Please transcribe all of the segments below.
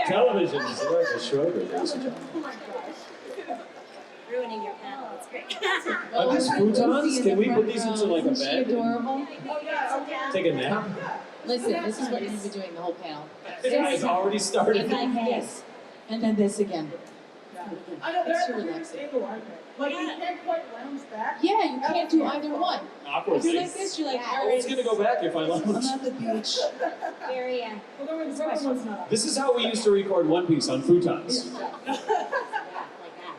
Television is like a Schroeder, ladies and gentlemen. Oh my gosh. Ruining your panel. It's great. Are these futons? Can we put these into like a Isn't she bed? adorable? Oh yeah, okay. Take a nap? Listen, this is what you're going to be doing the whole panel. This guy's already started. If I may. Yes. And then this again. I know, It's they're at the relaxing. table, aren't they? Like, you can't quite lounge back. Yeah, you can't do either one. Awkward If you're like things. this, you're like, Yeah. all Oh, right. it's gonna go back if I I'm lounge. at the beach. Very, Well, the other one's not. This is how we used to record One Piece on futons. like that.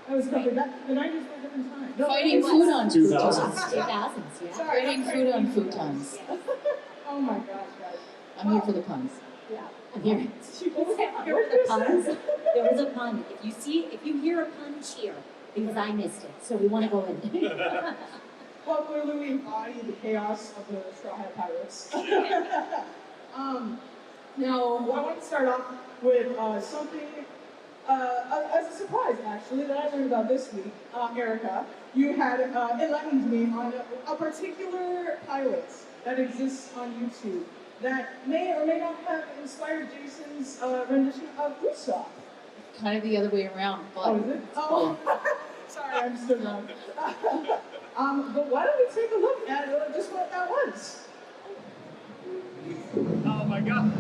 That was something, the 90s were a different time. No, Fighting it was- food on 2000s. futons. 2000s, yeah. Sorry, Fighting I'm food on sorry. futons. Oh my gosh, guys. I'm here for the puns. Yeah. I'm here. There was a pun. There was a pun. If you hear a pun, cheer. Because I missed it. So we want to go in. Well, clearly we embody the chaos of the Straw Hat Pirates. Now, I want to start off with something as a surprise, actually, that I learned about this week. Erica, you had enlightened me on a particular pilot that exists on YouTube that may or may not have inspired Jason's rendition of Usopp. Kind of the other way around, but Oh, is it? Oh, sorry, I'm still wrong. But why don't we take a look at just what that was? Oh my god.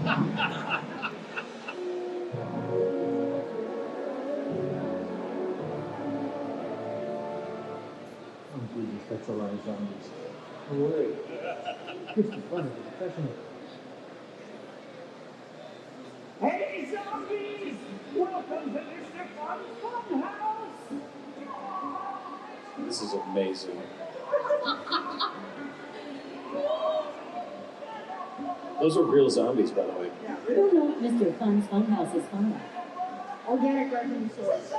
Oh, Jesus, that's a lot of zombies. No worry. Christy, run it, professional. Hey zombies! Welcome to Mr. Fun's Funhouse! This is amazing. Those are real zombies, by the way. Yeah, Who knew Mr. Fun's Funhouse is fun? organic revenue source.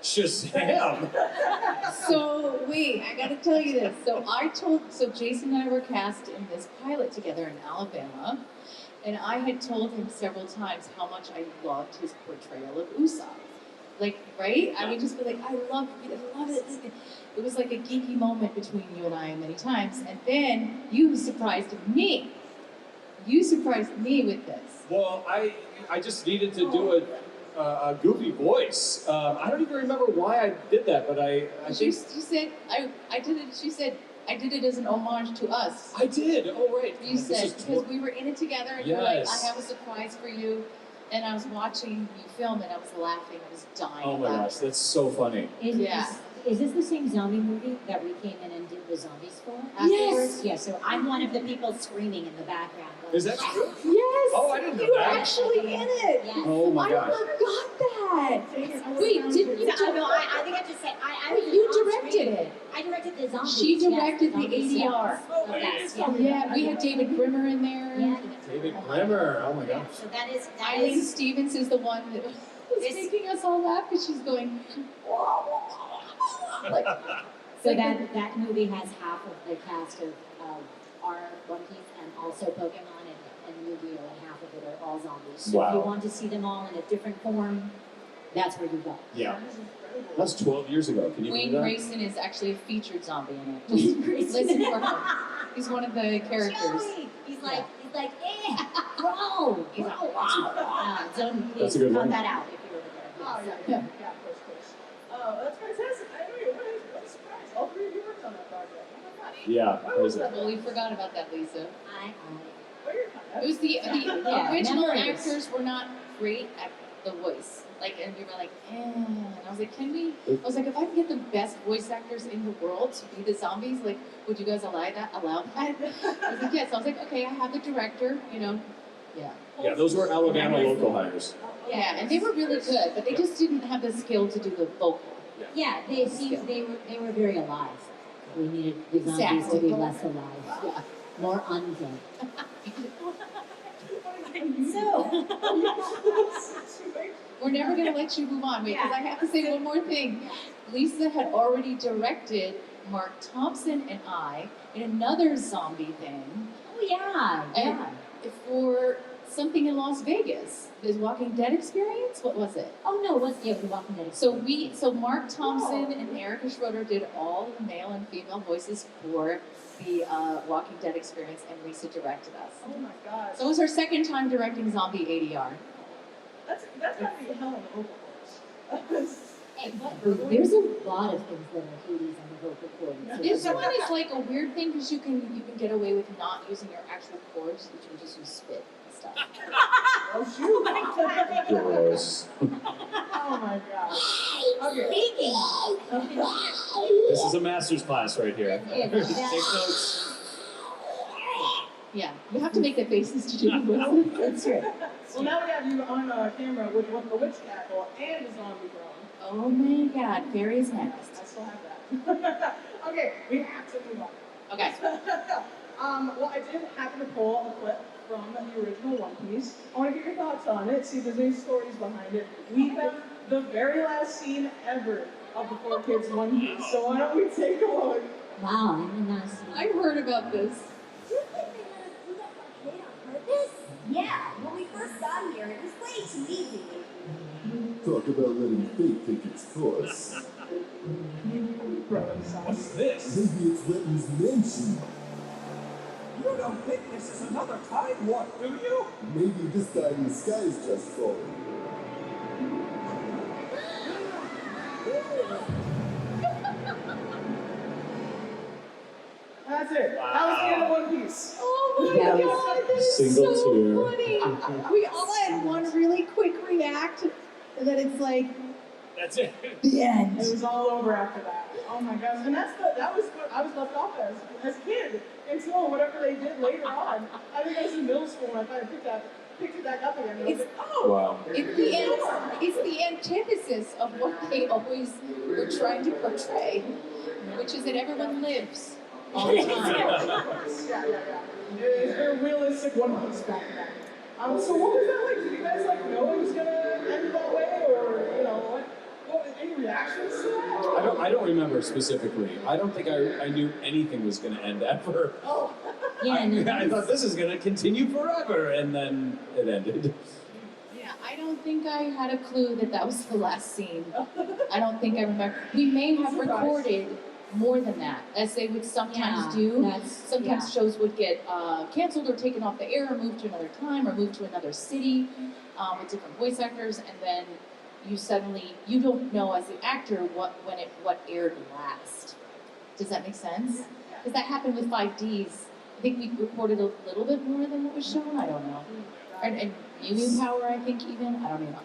Shazam! So wait, I gotta tell you this. So Jason and I were cast in this pilot together in Alabama, and I had told him several times how much I loved his portrayal of Usopp. Like, right? I would just be like, I love it. It was like a geeky moment between you and I many times, and then you surprised me. You surprised me with this. Well, I just needed to do a goofy voice. I don't even remember why I did that, but I She think said I did it. She said I did it as an homage to us. I did. Oh right. You This said is because we were in it together, and you were like, I Yes. have a surprise for you. And I was watching you film, and I was laughing. I was dying. Oh of my gosh, laughter. that's so funny. Yeah. Is this the same zombie movie that we came in and did the zombies for afterwards? Yes. Yeah, so I'm one of the people screaming in the background. going, Is that "Yes!" true? Yes. Oh, I didn't know You were that. actually in it. Yes. Oh my I gosh. forgot that. Wait, didn't you? I think I just said, I was You on directed screen. it. I directed the zombies. She yes, directed the zombies, ADR. yes. Yes, yeah. Yeah, we had David Grimmer in there. Yeah. David Grimmer. Oh my gosh. So that is, Eileen Stevens is the one that was This- making us all laugh because she's going. Like, so that movie has half of the cast of our One Piece and also Pokemon and Yu-Gi-Oh! And half of it are all zombies. So if you Wow. want to see them all in a different form, that's where you go. Yeah. That's 12 years ago. Can you Wayne believe that? Grayson is actually a featured zombie in it. Wayne Grayson. Listen for him. He's one of the characters. Joey! He's like, bro! He's like, wow. So That's please a good cut one. that out if you were Oh, there. yeah, of course. Oh, that's fantastic. I know, what a surprise. All three of you worked on that project. Oh my gosh. Yeah. What was crazy. that? Well, we forgot about that, Lisa. I Oh, you're fine. It was the Yeah, original memories. actors were not great at the voice. Like, and we were like, And I was like, I was like, if I can get the best voice actors in the world to be the zombies, like, would you guys allow that? I was like, yes. I was like, okay, I have the director, Yeah. Yeah, those were Alabama local hires. Yeah, and they were really good, but they just didn't have the skill to do the vocal. Yeah, they were very alive. We needed the zombies to be less alive. Yeah. More undead. So, We're never going to let you move on, because I have to say one more thing. Lisa had already directed Mark Thompson and I in another zombie thing oh yeah, And- yeah. for something in Las Vegas. The Walking Dead experience? What was it? Oh no, what's the Walking Dead? So Mark Thompson and Erica Schroeder did all the male and female voices for the Walking Dead experience, and Lisa directed us. Oh my gosh. So it was her second time directing Zombie ADR. That's gotta be hell in the vocal cords. Hey, there's a lot of things that are Hades on the vocal cords. So This one is like a weird thing because you can get away with not using your actual chords, you can just use spit and stuff. Oh shoot. Gross. Oh my gosh. Okay. Speaking This is a master's class right here. Take of, notes. Yeah, you have to make the faces to do the whistle. that's right. Well, now we have you on camera with both the witch cackle and the zombie drone. Oh my god, Fairy is next. I still have that. Okay, we have to move on. Okay. Well, I did happen to pull a clip from the original One Piece. I want to get your thoughts on it, see if there's any stories behind it. We have the very last scene ever of the Four Kids One Piece, so why don't we take a look? Wow, I did not see. I've heard about this. Do you think they let us do that blockade on purpose? Yeah, when we first got here, it was way too easy. Talk about letting fate take its course. What's this? Maybe it's Renton's mansion. You don't think this is another time warp, do you? Maybe this guy in the sky is just falling. That's it. That was the end of One Piece. Oh my That god, that's Single so tear. funny. We all had one really quick react, and then it's like, That's it. the end. It was all over after that. Oh my gosh. And that was what I was left off as a kid until whatever they did later on. I think I was in middle school and I finally picked it back up again. And I was like, oh, Wow. It's the antithesis of what they always were trying to portray, which is that everyone lives all the time. yeah. They're realistic One Piece back then. So what was that like? Did you guys know it was gonna end that way, or what any reactions to that? I don't remember specifically. I don't think I knew anything was going to end ever. Oh, Yeah, no, I thought this is going to continue forever, and then it ended. Yeah, I don't think I had a clue that that was the last scene. I don't think I remember. We may have recorded more than that, as they would sometimes do. Sometimes shows would get canceled or taken off the air or moved to another time or moved to another city with different voice actors, and then you don't know as the actor what aired last. Does that make sense? Because that happened with 5Ds. I think we recorded a little bit more than what was shown. I don't know. And Mew Mew Power, I think even. I don't remember.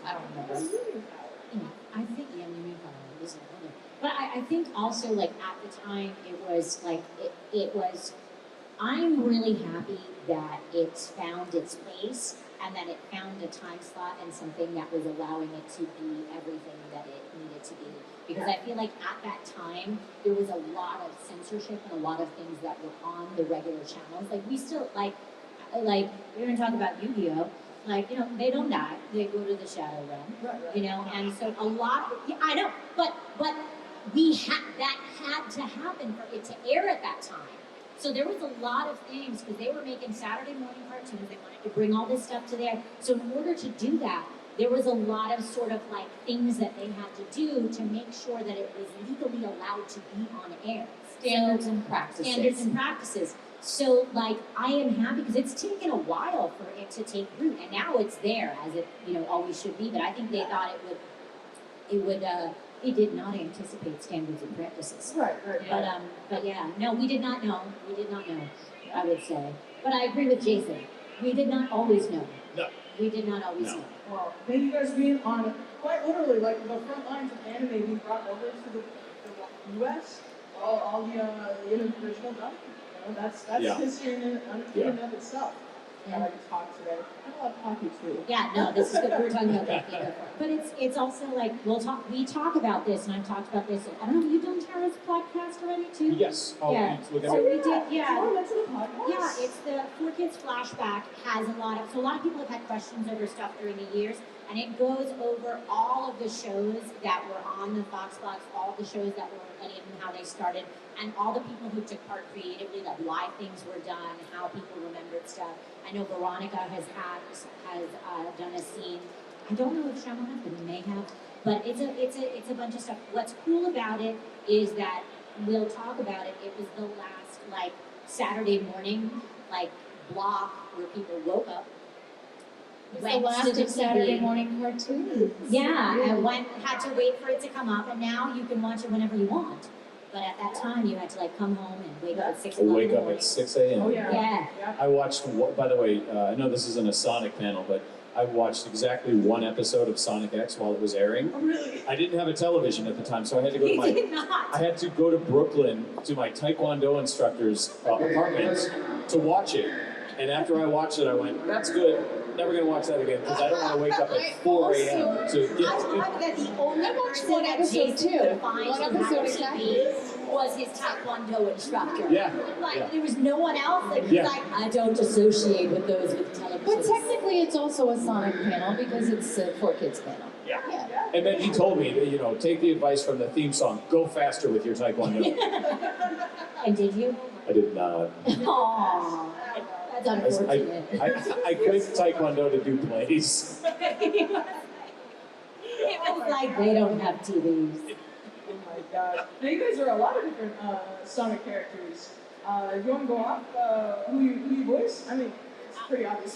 I think Mew Power was another. But I think also at the time it was. I'm really happy that it's found its place and that it found a time slot and something that was allowing it to be everything that it needed to be. Because I feel like at that time there was a lot of censorship and a lot of things that were on the regular channels. We still we're gonna talk about Yu-Gi-Oh! They don't die. They go to the Shadow Realm. And so a lot. I know, but that had to happen for it to air at that time. So there was a lot of things because they were making Saturday morning cartoons. They wanted to bring all this stuff to there. So in order to do that, there was a lot of sort of things that they had to do to make sure that it was legally allowed to be on air. Standards and practices. So I am happy because it's taken a while for it to take root, and now it's there as it always should be. But I think they thought they did not anticipate standards and practices. right. But yeah, no, we did not know. I would say. But I agree with Jason. We did not always know. No. We did not always No. know. Well, thank you guys for being on quite literally the front lines of anime being brought over to the U.S. All the original stuff. That's Yeah. history in and of itself. Yeah. I like to talk today. I love coffee too. Yeah, no, this is good. We're talking about that thing. But it's also we talk about this, and I've talked about this. I don't know, you've done Tara's podcast already too? Yes. Oh, Yeah. it's with So every- we did, Do you yeah. want to mention the podcast? Yeah, it's the Four Kids Flashback has a lot of people have had questions over stuff during the years, and it goes over all of the shows that were on the Fox Box, all of the shows that were any of them, how they started, and all the people who took part creatively, why things were done, how people remembered stuff. I know Veronica has done a scene. I don't know if Shyamalan, but he may have. But it's a bunch of stuff. What's cool about it is that we'll talk about it. It was the last Saturday morning, like, block where people woke up. It's the went last to the of Saturday TV. morning cartoons. Yeah, I had to wait for it to come up, and now you can watch it whenever you want. But at that time, you had to like come home and wake up at 6 o'clock in Wake the up morning. at 6 a.m. Oh yeah. Yeah. I watched, by the way, I know this isn't a Sonic panel, but I watched exactly one episode of Sonic X while it was airing. Oh really? I didn't have a television at the time, so I had to go to He my did not. I had to go to Brooklyn to my Taekwondo instructor's apartment to watch it. And after I watched it, I went, that's good. Never gonna watch that again because I don't want to wake up at 4 a.m. to I get. love that the only I watched person one that episode Jason too. could find One who had episode a TV was his Taekwondo instructor. Yeah, Like, yeah. there was no one else. Like, Yeah. he's like, I don't associate with those with television. But technically, it's also a Sonic panel because it's a 4Kids panel. Yeah. Yeah. And then he told me, that, take the advice from the theme song. Go faster with your Taekwondo. And did you? I did not. Aww. That's unfortunate. I quit Taekwondo to do plays. It was like they don't have TVs. Oh my god. Now you guys are a lot of different Sonic characters. You want to go off who you voice? I mean, it's pretty obvious.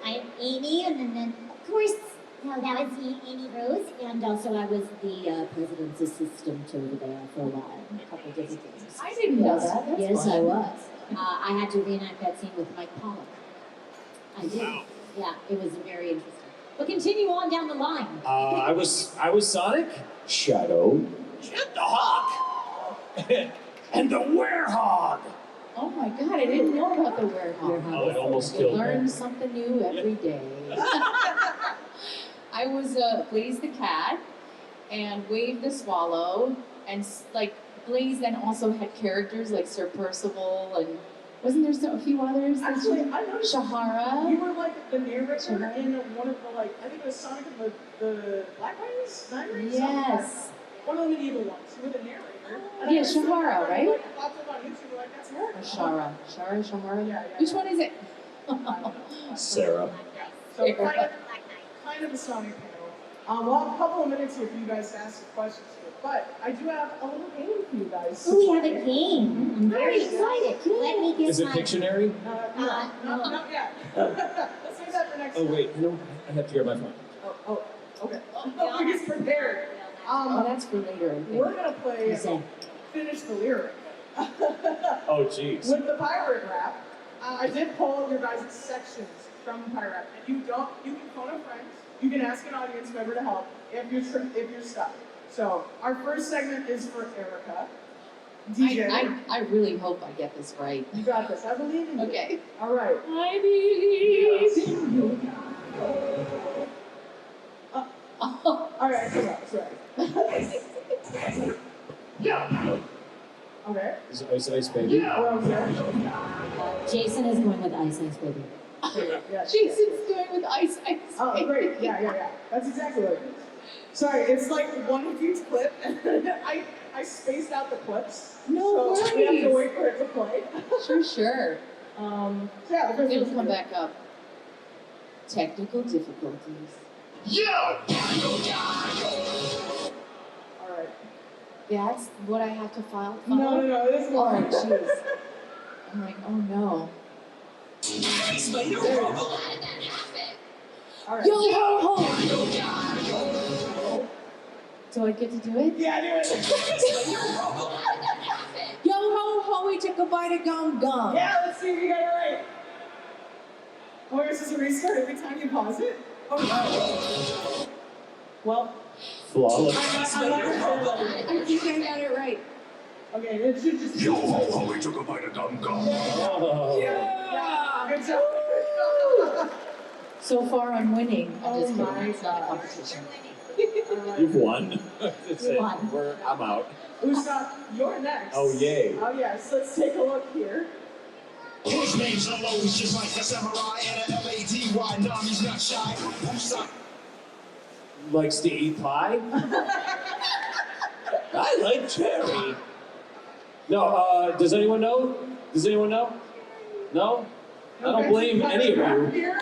I'm Amy, and then of course, no, that was Amy Rose, and also I was the president's assistant over there for a while, a couple of different things. I didn't know that. That's Yes, fun. I was. I had to reenact that scene with Mike Pollock. I did. Yeah, it was very interesting. But continue on down the line. I was Sonic, Shadow, and the Hawk, and the Werehog. Oh my god, I didn't know about the werewolf. Oh, it almost You killed learn me. something new every day. I was Blaze the cat and Wave the swallow, and like Blaze then also had characters like Sir Percival and wasn't there a few others? Actually, I noticed Shahara. you were like the narrator Shahara. in one of the I think it was Sonic of the Black Rings, Nine Rings. Yes. One of the medieval ones. You were the narrator. And Yeah, I was like, Shahara, right? Like, popped up on YouTube, like that's her. Or Shara. Shahara? Yeah. Which one is it? Sarah. So kind of a Sonic panel. We'll have a couple of minutes here for you guys to ask some questions here, but I do have a little game for you guys. Ooh, we have a game. I'm very excited. Let me get Is it my. Pictionary? No, not yet. Let's save that for next Oh time. wait, I have to grab my phone. Oh, okay. We're just prepared. Oh, that's for later, I think. We're gonna play Listen. Finish the Lyric. Oh jeez. With the pirate rap, I did pull your guys' sections from the pirate rap, and you can phone a friend, you can ask an audience member to help if you're stuck. So our first segment is for Erica. DJ, I really hope I get this right. you got this. I believe in you. Okay. All right. I believe in you. All right. That's right. Okay. Is it Ice Baby? What else there? Jason is going with Ice Ice Baby. Yeah. Jason's going with Ice Ice. Oh, great. Yeah. That's exactly what it is. Sorry, it's like one of each clip, and I spaced out the clips. No so we have to worries. wait for it to play. Sure. So yeah, the first It'll one's come good. back up. Technical difficulties. All right. That's what I have to file. No, this is Oh, one. jeez. I'm like, oh no. All right. Yo ho ho! Do I get to do it? Yeah, do it. Yo ho ho! We took a bite of gum gum. Yeah, let's see if you got it right. Oh, yours is a restart every time you pause it? Oh no. Well, Flawless. I'm not gonna say that. I think I got it right. Okay, it should just. Yo ho ho, we took a bite of gum gum. Oh. Yeah, good job. So far, I'm winning. I'm Oh just kidding. my It's not a God. competition. You've won. That's it. won. I'm out. Usopp, you're next. Oh yay. Oh yes, let's take a look here. His name's always just like a samurai and a L-A-D-Y. Nah, he's not shy. Usopp. Likes to eat pie? I like cherry. No, does anyone know? Does anyone know? No? I don't blame any of you. Here.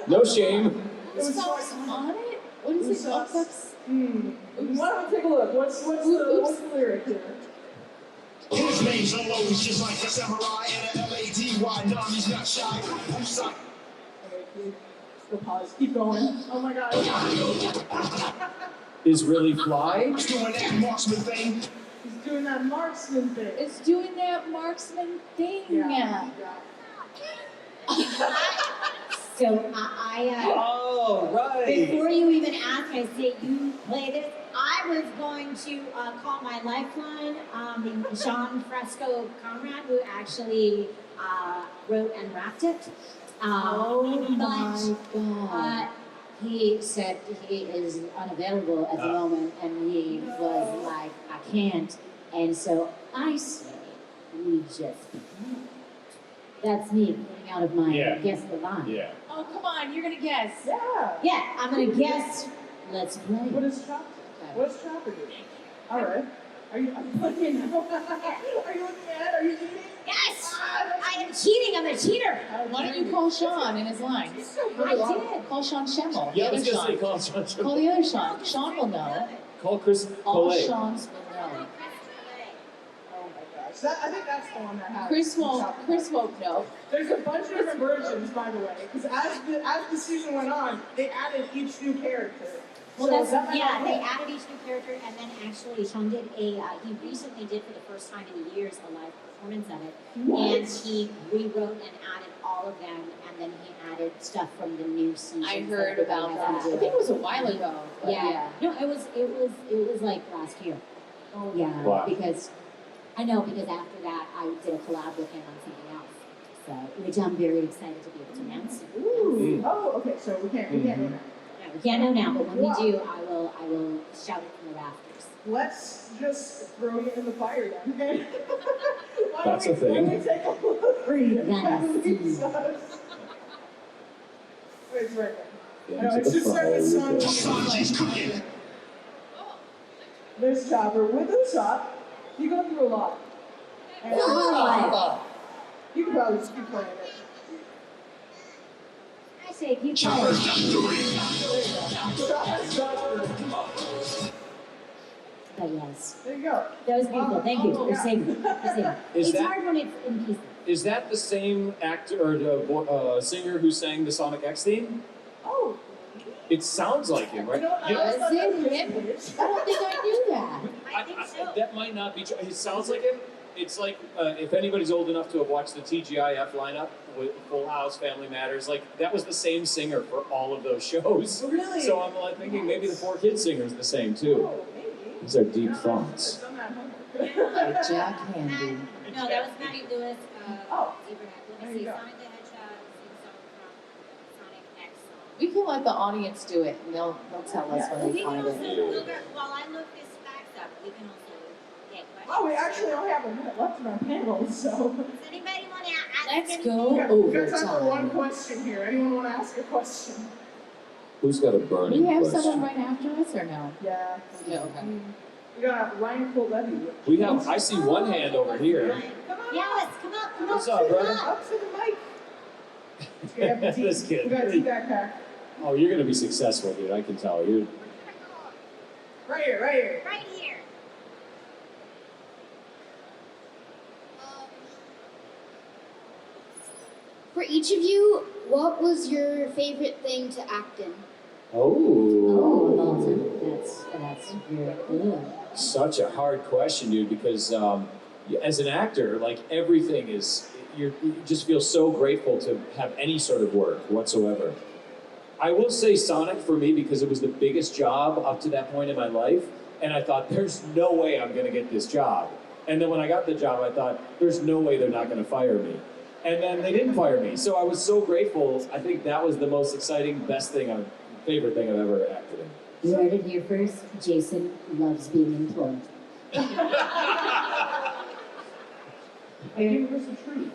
No shame. Usopp's on it? What is it? Usopp's- Usopp's? Why don't we take a look? What's the lyric here? His range always just like a samurai and a LADY. Nah, he's not shy. I'm sorry. Okay, still pause. Keep going. Oh my god. Is really fly? He's doing that marksman thing. He's doing that marksman thing. It's doing that marksman thing. Yeah. So Oh, right. before you even ask, I say you play this. I was going to call my lifeline, Sean Fresco Conrad, who actually wrote and rapped it. Oh my but god. he said he is unavailable at the moment, and he was like, I can't. And so I say, we just play. That's me putting out of my Yeah. guess the line. Yeah. Oh, come on, you're gonna guess. Yeah. Yeah, I'm gonna guess. Let's play. What is Chopper? What does Chopper do? All right. Are you looking? Are you looking at? Are you eating? Yes! I am cheating. I'm a cheater. Why don't you call Sean in his line? I did. Call Sean Schemmel. Yeah, I the was other gonna say Sean. call Sean. Call the other Sean. Sean will know. Call Chris All Polay. Sean's will know. Oh my gosh. I think that's the one that has. Chris won't. Chopper. Chris won't know. There's a bunch of different versions, by the way, because as the season went on, they added each new character. Well, So that's, that might yeah, not they work. added each new character, and then actually Sean did he recently did for the first time in years a live performance of it. What? And he rewrote and added all of them, and then he added stuff from the new season. I heard about that. I think it was a while ago. But Yeah. No, it was like last year. Oh, Yeah, Wow. because I know because after that I did a collab with him on something else. So, which I'm very excited to be able to announce. Ooh. Oh, okay. So we can't do that. Yeah, we can't know now, but when Wow. we do, I will shout it from the rafters. Let's just throw you in the fire then. Why That's don't a thing. Let me take a look. Read. That's It's right there. Yeah, No, it's just start with Son. Sanji's cooking. There's Chopper with the shot. You go through a lot. And you can probably just keep playing it. I say keep Chopper's playing. not doing it. Chopper's not But yes, There you go. that was beautiful. Thank you. You're saving me. You're saving me. Is It's that- hard when it's in pieces. Is that the same actor or singer who sang the Sonic X theme? Oh. It sounds like him, right? You know, You know, I thought that Is it was him? I don't think I knew that. I think so. that might not be true. It sounds like him. It's like if anybody's old enough to have watched the TGIF lineup with Full House, Family Matters, like that was the same singer for all of those shows. Really? So I'm like thinking maybe the Four Kids singer's the same too. Oh, maybe. These are deep No, thoughts. I've done that homework. Like Jack Handy. No, that was Matty Lewis. Oh. Zebrahead. There Let me you see. go. Sonic the Hedgehog, sing song from Sonic X song. We can let the audience do it, and they'll tell us Yeah. when We they can find also it. look at, while I look this facts up, we can also get questions. Oh, we actually only have a minute left in our panel, so. Does anybody want to ask Let's anything? go We got time for one overtime. question here. Anyone want to ask a question? Who's got a Do burning we have question? someone right after us or no? Yeah. No, okay. We got Ryan Coletti. We have. I see one hand over here. Come on Yes, come up, come What's up, up, come brother? up. up to the mic. We have the tea. This kid. We got a tea backpack. Oh, you're gonna be successful, dude. I can tell. You're. Right here, right here. Right here. For each of you, what was your favorite thing to act in? Oh, Oh. Malta. That's very good. Such a hard question, dude. Because as an actor, like everything is, you just feel so grateful to have any sort of work whatsoever. I will say Sonic for me because it was the biggest job up to that point in my life, and I thought there's no way I'm gonna get this job. And then when I got the job, I thought there's no way they're not gonna fire me. And then they didn't fire me, so I was so grateful. I think that was the most exciting, best thing, favorite thing I've ever acted in. You heard it here first. Jason loves being employed. Universal truth.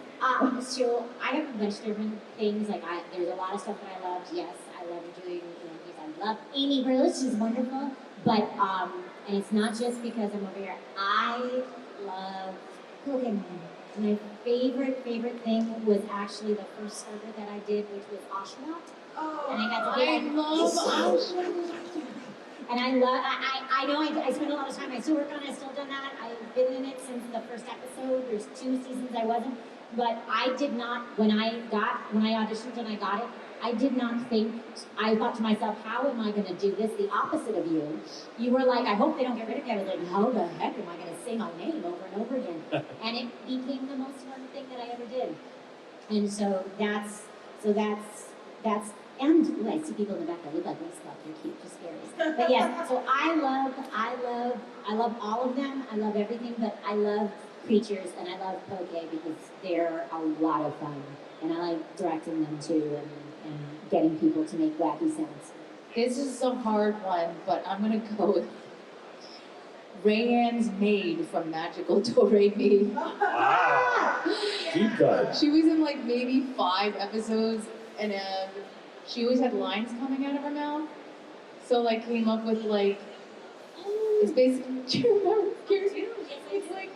So I have a bunch of different things. Like there's a lot of stuff that I loved. Yes, I love doing movies. I love Amy Rose. She's wonderful. But and it's not just because I'm over here. I love cooking. My favorite thing was actually the first server that I did, which was Oshawott. Oh, And I got to I do love And I love, I know I spend a lot of time, I still work on it, I still done that. been in it since the first episode. There's 2 seasons I wasn't. But I did not, when I auditioned and I got it, I did not think, I thought to myself, how am I going to do this? The opposite of you. You were like, I hope they don't get rid of me. I was like, how the heck am I going to say my name over and over again? And it became the most fun thing that I ever did. And so that's, and ooh, I see people in the back that look like me, stuff. They're cute, just scary. But yes, so I love all of them. I love everything, but I love Creatures and I love Poke because they're a lot of fun. And I like directing them too and getting people to make wacky sounds. This is a hard one, but I'm gonna go with Rayanne's maid from Magical Do-Re-Mi. Wow. Deep cut. She was in like maybe 5 episodes, and she always had lines coming out of her mouth. So like came up with like, it's basically, do you remember? It's like,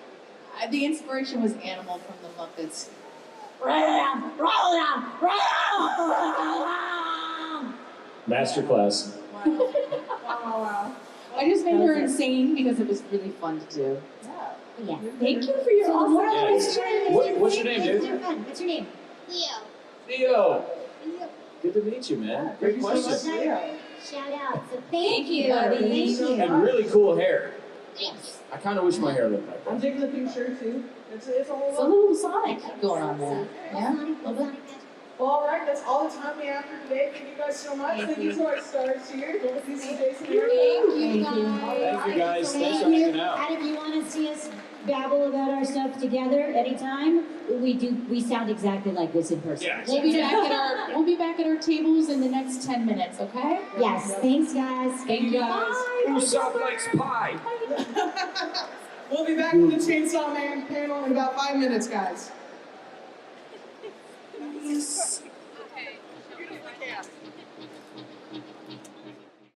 the inspiration was Animal from the Muppets. Masterclass. Wow. I just made her insane because it was really fun to do. Yeah. Thank you for your So awesome what- question. What's your name, dude? What's your name? Theo. Good to meet you, man. Great question. Shout out. So Thank thank you, you. buddy. Thank you. And really cool hair. Thanks. I kind of wish my hair looked like that. I'm digging the pink shirt too. It's a whole It's a lot. little Sonic going on there. Yeah? Well, all right, that's all the time we have for today. Thank you guys so much. Thank you to our stars here. This is Jason and Erica. Thank you, Thank you. Thank you guys. Thanks for Thank you. hanging out. And if you want to see us babble about our stuff together anytime, we sound exactly like this in person. Yeah. We'll be back at our tables in the next 10 minutes, okay? Yes, thanks guys. Thank you guys. Usopp likes pie. We'll be back with the Chainsaw Man panel in about 5 minutes, guys.